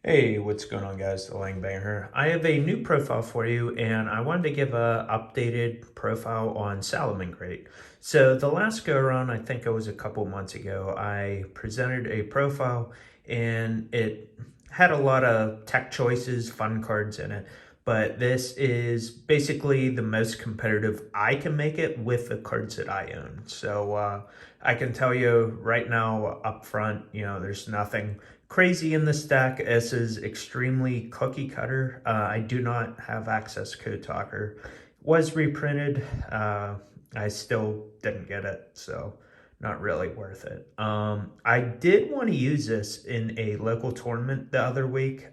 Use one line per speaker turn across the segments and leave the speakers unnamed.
Hey, what's going on, guys? The Langbanger here. I have a new profile for you, and I wanted to give a updated profile on Salamangreat. So the last go around, I think it was a couple months ago, I presented a profile, and it had a lot of tech choices, fun cards in it. But this is basically the most competitive I can make it with the cards that I own. So I can tell you right now up front, there's nothing crazy in this deck. This is extremely cookie cutter. I do not have access code talker. Was reprinted. I still didn't get it, so not really worth it. I did want to use this in a local tournament the other week.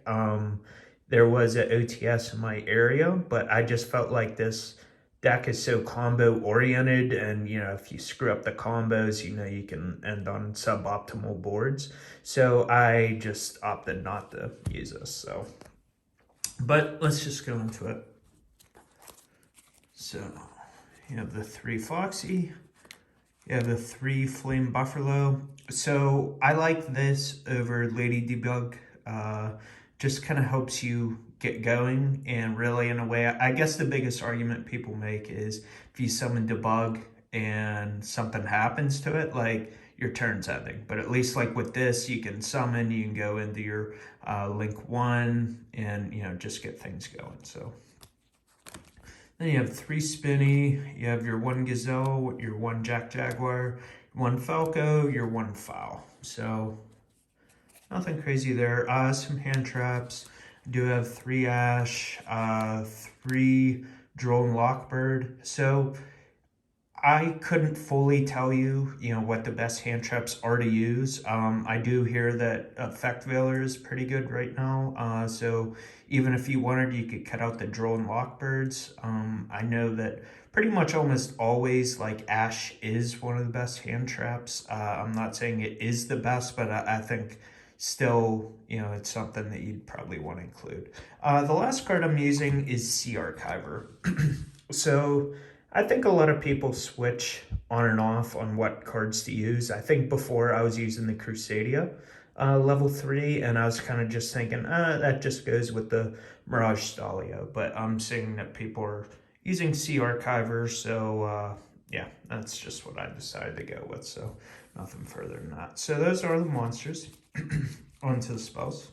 There was an OTS in my area, but I just felt like this deck is so combo oriented, and if you screw up the combos, you can end on suboptimal boards. So I just opted not to use this. But let's just go into it. So you have the 3 Foxy, you have the 3 Flame Buffalo. So I like this over Lady Debug. Just kind of helps you get going, and really, in a way, I guess the biggest argument people make is if you summon Debug and something happens to it, like your turn's ending. But at least like with this, you can summon, you can go into your Link 1 and just get things going. So then you have 3 Spinny, you have your 1 Gazelle, your 1 Jack Jaguar, 1 Falco, your 1 Fowl. So nothing crazy there. Some hand traps. I do have 3 Ash, 3 Drone Lockbird. So I couldn't fully tell you, what the best hand traps are to use. I do hear that Effect Veiler is pretty good right now. So even if you wanted, you could cut out the Drone Lockbirds. I know that pretty much almost always, like, Ash is one of the best hand traps. I'm not saying it is the best, but I think still, it's something that you'd probably want to include. The last card I'm using is Sea Archiver. So I think a lot of people switch on and off on what cards to use. I think before I was using the Crusadia level 3, and I was kind of just thinking, that just goes with the Mirage Stalio. But I'm seeing that people are using Sea Archiver, so yeah, that's just what I decided to go with. So nothing further than that. So those are the monsters. Onto the spells.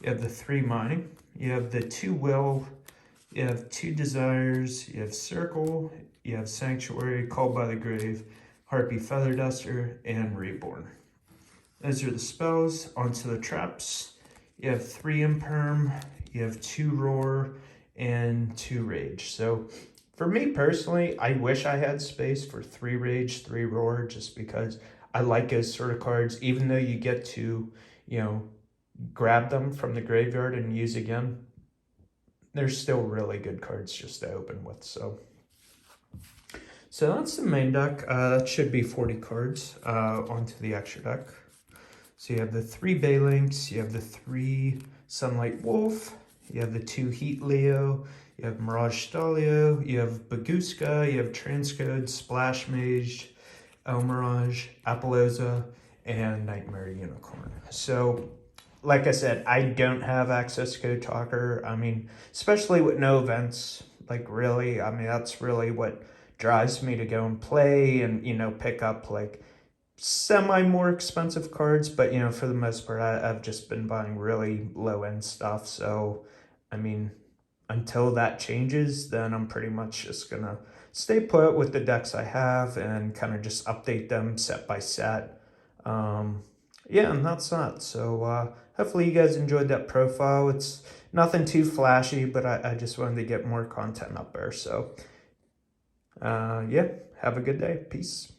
You have the 3 Mining, you have the 2 Will, you have 2 Desires, you have Circle, you have Sanctuary, Called by the Grave, Harpy Feather Duster, and Reborn. Those are the spells. Onto the traps. You have 3 Imperm, you have 2 Roar, and 2 Rage. So for me personally, I wish I had space for 3 Rage, 3 Roar, just because I like those sort of cards, even though you get to, grab them from the graveyard and use again. They're still really good cards just to open with. So that's the main deck. That should be 40 cards onto the extra deck. So you have the 3 Balinks, you have the 3 Sunlight Wolf, you have the 2 Heat Leo, you have Mirage Stalio, you have Baguska, you have Transcode, Splash Mage, El Mirage, Apollosa, and Nightmare Unicorn. So, like I said, I don't have access code talker. I mean, especially with no events, like really, I mean, that's really what drives me to go and play and, pick up like semi more expensive cards. But, for the most part, I've just been buying really low end stuff. So, I mean, until that changes, then I'm pretty much just gonna stay put with the decks I have and kind of just update them set by set. Yeah, and that's that. So hopefully you guys enjoyed that profile. It's nothing too flashy, but I just wanted to get more content up there. So yeah, have a good day. Peace.